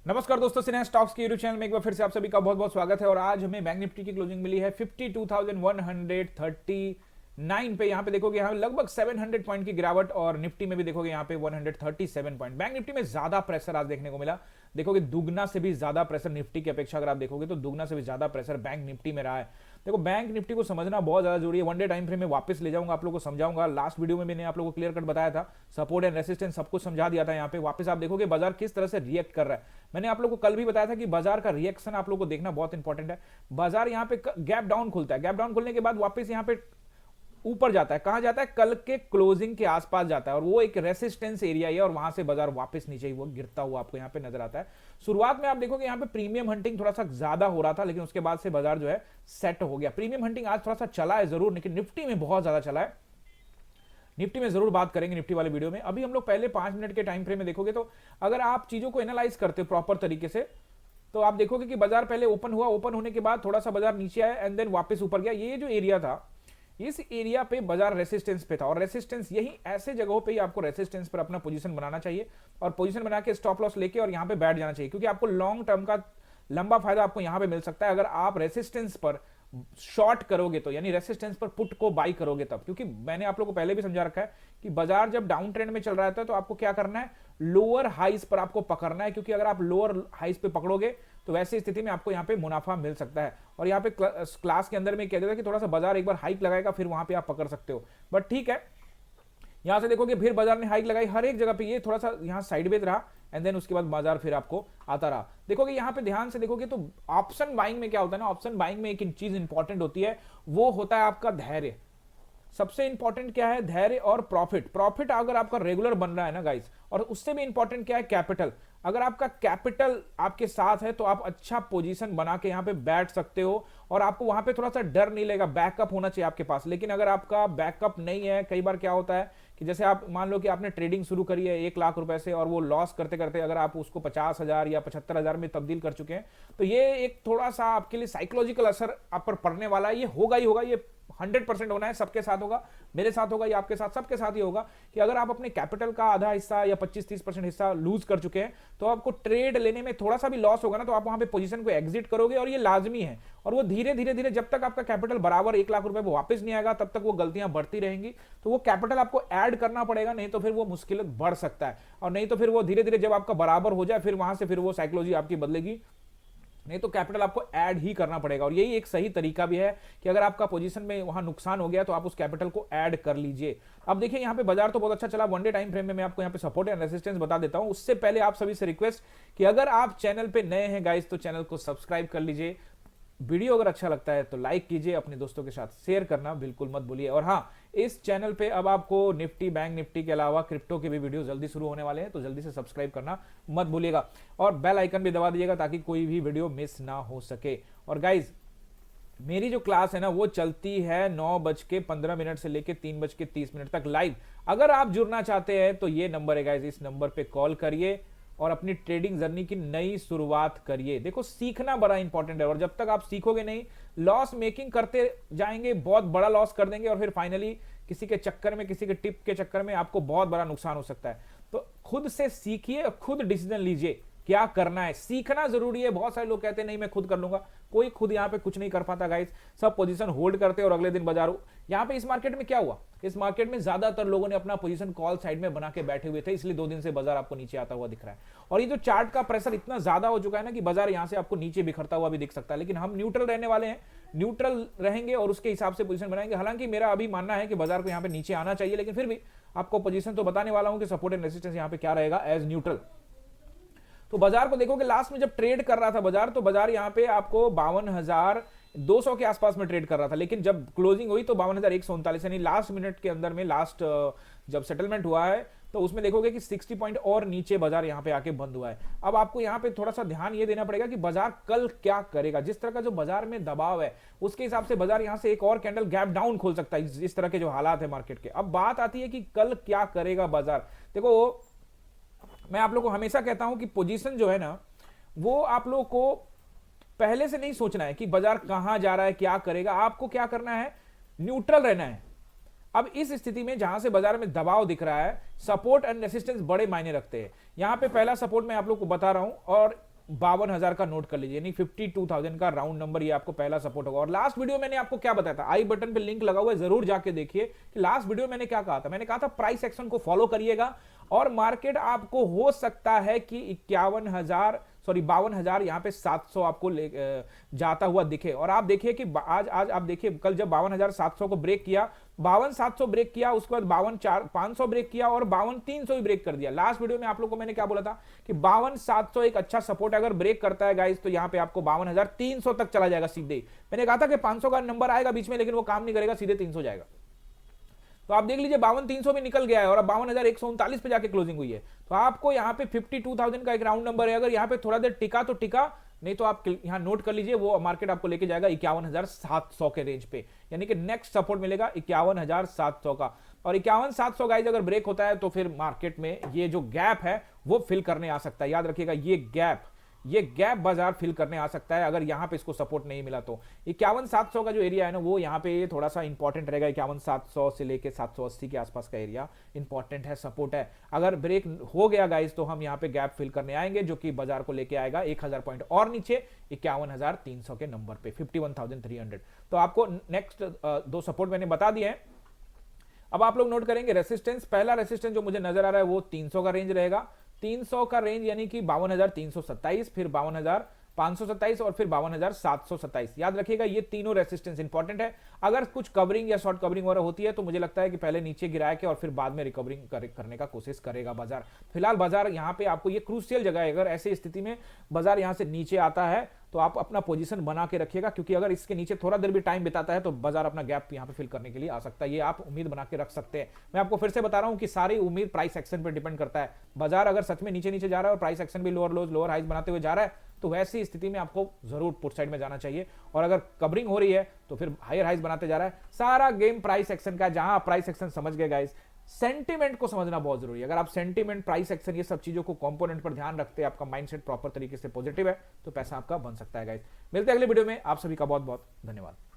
नमस्कार दोस्तों, सिन्हा स्टॉक्स के यूट्यूब चैनल में एक बार फिर से आप सभी का बहुत बहुत स्वागत है। और आज हमें बैंक निफ्टी की क्लोजिंग मिली है 52,139 पे। यहाँ पे देखोगे यहाँ लगभग 700 पॉइंट की गिरावट, और निफ्टी में भी देखोगे यहाँ पे 137 पॉइंट। बैंक निफ्टी में ज्यादा प्रेशर आज देखने को मिला। देखोगे दुगना से भी ज्यादा प्रेशर निफ्टी की अपेक्षा अगर आप देखोगे तो दुगना से भी ज्यादा प्रेशर बैंक निफ्टी में रहा है। देखो बैंक निफ्टी को समझना बहुत ज्यादा जरूरी है। वन डे टाइम फ्रेम में वापस ले जाऊंगा, आप लोगों को समझाऊंगा। लास्ट वीडियो में मैंने आप लोगों को क्लियर कट बताया था, सपोर्ट एंड रेसिस्टेंस सब कुछ समझा दिया था। यहाँ पे वापस आप देखोगे बाजार किस तरह से रिएक्ट कर रहा है। मैंने आप लोगों को कल भी बताया था कि बाजार का रिएक्शन आप लोगों को देखना बहुत इंपॉर्टेंट है। बाजार यहाँ पे गैप डाउन खुलता है, गैप डाउन खुलने के बाद वापस यहाँ पे ऊपर जाता है। कहां जाता है? कल के क्लोजिंग के आसपास जाता है, और वो एक रेसिस्टेंस एरिया है, और वहां से बाजार वापस नीचे ही वो गिरता हुआ आपको यहाँ पे नजर आता है। शुरुआत में आप देखोगे यहाँ पे प्रीमियम हंटिंग थोड़ा सा ज्यादा हो रहा था, लेकिन उसके बाद से बाजार जो है सेट हो गया। प्रीमियम हंटिंग आज थोड़ा सा चला है जरूर, लेकिन निफ्टी में बहुत ज्यादा चला है। निफ्टी में जरूर बात करेंगे निफ्टी वाले वीडियो में। अभी हम लोग पहले 5 मिनट के टाइम फ्रेम में देखोगे तो अगर आप चीजों को एनालाइज करते हो प्रॉपर तरीके से, तो आप देखोगे कि बाजार पहले ओपन हुआ, ओपन होने के बाद थोड़ा सा बाजार नीचे आया एंड देन वापस ऊपर गया। ये जो एरिया था, इस एरिया पे बाजार रेसिस्टेंस पे था, और रेसिस्टेंस यही ऐसे जगहों पे ही आपको रेसिस्टेंस पर अपना पोजीशन बनाना चाहिए, और पोजीशन बना के स्टॉप लॉस लेके और यहां पे बैठ जाना चाहिए, क्योंकि आपको लॉन्ग टर्म का लंबा फायदा आपको यहां पे मिल सकता है अगर आप रेसिस्टेंस पर शॉर्ट करोगे तो, यानी रेसिस्टेंस पर पुट को बाई करोगे तब। क्योंकि मैंने आप लोगों को पहले भी समझा रखा है कि बाजार जब डाउन ट्रेंड में चल रहा है तो आपको क्या करना है, लोअर हाइस पर आपको पकड़ना है, क्योंकि अगर आप लोअर हाइस पे पकड़ोगे तो वैसी स्थिति में आपको यहाँ पे मुनाफा मिल सकता है। और यहाँ पे क्लास के अंदर में कह देता है कि थोड़ा सा बाजार एक बार हाइक लगाएगा, फिर वहां पे आप पकड़ सकते हो। बट ठीक है, यहां से देखोगे फिर बाजार ने हाइक लगाई हर एक जगह पे, ये थोड़ा सा यहां साइडवेज रहा एंड देन उसके बाद बाजार फिर आपको आता रहा। देखोगे यहां पे ध्यान से देखोगे तो ऑप्शन बाइंग में क्या होता है ना, ऑप्शन बाइंग में एक चीज इंपॉर्टेंट होती है, वो होता है आपका धैर्य। सबसे इंपॉर्टेंट क्या है? धैर्य और प्रॉफिट। प्रॉफिट अगर आपका रेगुलर बन रहा है ना गाइस, और उससे भी इंपॉर्टेंट क्या है? कैपिटल। अगर आपका कैपिटल आपके साथ है तो आप अच्छा पोजीशन बना के यहां पे बैठ सकते हो, और आपको वहां पे थोड़ा सा डर नहीं लगेगा। बैकअप होना चाहिए आपके पास। लेकिन अगर आपका बैकअप नहीं है, कई बार क्या होता है कि जैसे आप मान लो कि आपने ट्रेडिंग शुरू करी है 1 लाख रुपए से, और वो लॉस करते करते अगर आप उसको 50,000 या 75,000 में तब्दील कर चुके हैं, तो ये एक थोड़ा सा आपके लिए साइकोलॉजिकल असर आप पर पड़ने वाला है। ये होगा ही होगा, ये 100% होना है, सबके साथ होगा, मेरे साथ होगा या आपके साथ, सबके साथ ही होगा कि अगर आप अपने कैपिटल का आधा हिस्सा या 25-30% हिस्सा लूज कर चुके हैं, तो आपको ट्रेड लेने में थोड़ा सा भी लॉस होगा ना, तो आप वहां पे पोजीशन को एग्जिट करोगे, और ये लाजमी है। और वो धीरे धीरे धीरे जब तक आपका कैपिटल बराबर 1 लाख रुपए वापस नहीं आएगा, तब तक वो गलतियां बढ़ती रहेंगी। तो वो कैपिटल आपको ऐड करना पड़ेगा, नहीं तो फिर वो मुश्किल बढ़ सकता है। और नहीं तो फिर वो धीरे धीरे जब आपका बराबर हो जाए, फिर वहां से फिर वो साइकोलॉजी आपकी बदलेगी, नहीं तो कैपिटल आपको ऐड ही करना पड़ेगा। और यही एक सही तरीका भी है कि अगर आपका पोजीशन में वहां नुकसान हो गया तो आप उस कैपिटल को ऐड कर लीजिए। अब देखिए यहाँ पे बाजार तो बहुत अच्छा चला। वन डे टाइम फ्रेम में मैं आपको यहाँ पे सपोर्ट एंड रेजिस्टेंस बता देता हूं। उससे पहले आप सभी से रिक्वेस्ट कि अगर आप चैनल पे नए हैं गाइस, तो चैनल को सब्सक्राइब कर लीजिए। वीडियो अगर अच्छा लगता है तो लाइक कीजिए, अपने दोस्तों के साथ शेयर करना बिल्कुल मत भूलिए। और हाँ, इस चैनल पे अब आपको निफ्टी, बैंक निफ्टी के अलावा क्रिप्टो के भी वीडियो जल्दी शुरू होने वाले हैं, तो जल्दी से सब्सक्राइब करना मत भूलिएगा, और बेल आइकन भी दबा दीजिएगा ताकि कोई भी वीडियो मिस ना हो सके। और गाइज, मेरी जो क्लास है ना वो चलती है 9:15 से लेकर 3:30 तक लाइव। अगर आप जुड़ना चाहते हैं तो ये नंबर है गाइज, इस नंबर पे कॉल करिए और अपनी ट्रेडिंग जर्नी की नई शुरुआत करिए। देखो, सीखना बड़ा इंपॉर्टेंट है, और जब तक आप सीखोगे नहीं, लॉस मेकिंग करते जाएंगे, बहुत बड़ा लॉस कर देंगे, और फिर फाइनली किसी के चक्कर में, किसी के टिप के चक्कर में आपको बहुत बड़ा नुकसान हो सकता है। तो खुद से सीखिए और खुद डिसीजन लीजिए क्या करना है। सीखना जरूरी है। बहुत सारे लोग कहते हैं नहीं मैं खुद कर लूंगा, कोई खुद यहां पे कुछ नहीं कर पाता गाइस। सब पोजीशन होल्ड करते हैं और अगले दिन बाजार। यहां पे इस मार्केट में क्या हुआ, इस मार्केट में ज्यादातर लोगों ने अपना पोजीशन कॉल साइड में बना के बैठे हुए थे, इसलिए 2 दिन से बाजार आपको नीचे आता हुआ दिख रहा है। और ये जो चार्ट का प्रेशर इतना ज्यादा हो चुका है ना कि बाजार यहां से आपको नीचे बिखरता हुआ भी दिख सकता है, लेकिन हम न्यूट्रल रहने वाले हैं, न्यूट्रल रहेंगे और उसके हिसाब से पोजीशन बनाएंगे। हालांकि मेरा अभी मानना है कि बाजार को यहां पे नीचे आना चाहिए, लेकिन फिर भी आपको पोजीशन तो बताने वाला हूं कि सपोर्ट एंड रेजिस्टेंस यहां पे क्या रहेगा एज न्यूट्रल। तो बाजार को देखोगे लास्ट में जब ट्रेड कर रहा था बाजार, तो बाजार यहां पे आपको 52,200 के आसपास में ट्रेड कर रहा था, लेकिन जब क्लोजिंग हुई तो 52,139, यानी लास्ट मिनट के अंदर में, लास्ट जब सेटलमेंट हुआ है तो उसमें देखोगे कि 60 पॉइंट और नीचे बाजार यहां पे आके बंद हुआ है। अब आपको यहां पे थोड़ा सा ध्यान ये देना पड़ेगा कि बाजार कल क्या करेगा। जिस तरह का जो बाजार में दबाव है उसके हिसाब से बाजार यहां से एक और कैंडल गैप डाउन खोल सकता है, इस तरह के जो हालात है मार्केट के। अब बात आती है कि कल क्या करेगा बाजार। देखो, मैं आप लोगों को हमेशा कहता हूं कि पोजीशन जो है ना, वो आप लोगों को पहले से नहीं सोचना है कि बाजार कहां जा रहा है, क्या करेगा। आपको क्या करना है, न्यूट्रल रहना है। अब इस स्थिति में जहां से बाजार में दबाव दिख रहा है, सपोर्ट एंड रेसिस्टेंस बड़े मायने रखते हैं। यहां पे पहला सपोर्ट मैं आप लोग को बता रहा हूं, और 52,000 का नोट कर लीजिए, यानी 52,000 का राउंड नंबर ये आपको पहला सपोर्ट होगा। और लास्ट वीडियो मैंने आपको क्या बताया था, आई बटन पे लिंक लगा हुआ है, जरूर जाके देखिए कि लास्ट वीडियो मैंने क्या कहा था। मैंने कहा था प्राइस एक्शन को फॉलो करिएगा और मार्केट आपको हो सकता है कि 52,000 यहां पे 700 आपको जाता हुआ दिखे। और आप देखिए कि आज आप देखिए कल जब 52,700 को ब्रेक किया, 52,700 ब्रेक किया, उसके बाद 52,500 ब्रेक किया और 52,300 भी ब्रेक कर दिया। लास्ट वीडियो में आप लोगों को मैंने क्या बोला था कि 52,700 एक अच्छा सपोर्ट अगर ब्रेक करता है गाइस, तो यहां पे आपको 52,300 तक चला जाएगा सीधे। मैंने कहा था कि 500 का नंबर आएगा बीच में, लेकिन वो काम नहीं करेगा, सीधे 300 जाएगा। तो आप देख लीजिए 52,300 भी निकल गया है और अब 52,139 पे जाके क्लोजिंग हुई है। तो आपको यहां पे 52,000 का एक राउंड नंबर है, अगर यहां पे थोड़ा देर टिका तो टिका, नहीं तो आप यहां नोट कर लीजिए वो मार्केट आपको लेके जाएगा 51,700 के रेंज पे, यानी कि नेक्स्ट सपोर्ट मिलेगा 51,700 का। और 51,700 गाइस अगर ब्रेक होता है तो फिर मार्केट में ये जो गैप है वो फिल करने आ सकता है। याद रखिएगा ये गैप बाजार फिल करने आ सकता है अगर यहां पे इसको सपोर्ट नहीं मिला तो। 51,700 का जो एरिया है ना वो यहां पे थोड़ा सा इंपॉर्टेंट रहेगा। 51,700 से लेके 780 के आसपास का एरिया इंपॉर्टेंट है, सपोर्ट है। अगर ब्रेक हो गया गाइस तो हम यहां पे गैप फिल करने आएंगे, जो कि बाजार को लेके आएगा 1,000 पॉइंट और नीचे 51,300 के नंबर पे, 51,300। तो आपको नेक्स्ट दो सपोर्ट मैंने बता दिए हैं। अब आप लोग नोट करेंगे रेसिस्टेंस। पहला रेसिस्टेंस जो मुझे नजर आ रहा है वो 300 का रेंज रहेगा। 300 का रेंज यानी कि 52,327, फिर 52,527 और फिर 52,727। याद रखिएगा ये तीनों रेसिस्टेंस इंपॉर्टेंट है। अगर कुछ कवरिंग या शॉर्ट कवरिंग वगैरह होती है तो मुझे लगता है कि पहले नीचे गिरा के और फिर बाद में रिकवरिंग करने का कोशिश करेगा बाजार। फिलहाल बाजार यहां पे आपको ये क्रूशियल जगह है, अगर ऐसी स्थिति में बाजार यहां से नीचे आता है तो आप अपना पोजीशन बना के रखिएगा, क्योंकि अगर इसके नीचे थोड़ा देर भी टाइम बिताता है तो बाजार अपना गैप यहां पे फिल करने के लिए आ सकता है। ये आप उम्मीद बना के रख सकते हैं। मैं आपको फिर से बता रहा हूं कि सारी उम्मीद प्राइस एक्शन पर डिपेंड करता है। बाजार अगर सच में नीचे नीचे जा रहा है और प्राइस एक्शन भी लोअर लोज लोअर हाइज बनाते हुए जा रहा है तो वैसी स्थिति में आपको जरूर पुट साइड में जाना चाहिए। और अगर कवरिंग हो रही है तो फिर हायर हाइज बनाते जा रहा है। सारा गेम प्राइस एक्शन का है। जहां आप प्राइस एक्शन समझ गए गाइस, सेंटीमेंट को समझना बहुत जरूरी है। अगर आप सेंटीमेंट, प्राइस एक्शन, ये सब चीजों को कंपोनेंट पर ध्यान रखते हैं, आपका माइंडसेट प्रॉपर तरीके से पॉजिटिव है, तो पैसा आपका बन सकता है गाइस। मिलते हैं अगले वीडियो में। आप सभी का बहुत बहुत धन्यवाद।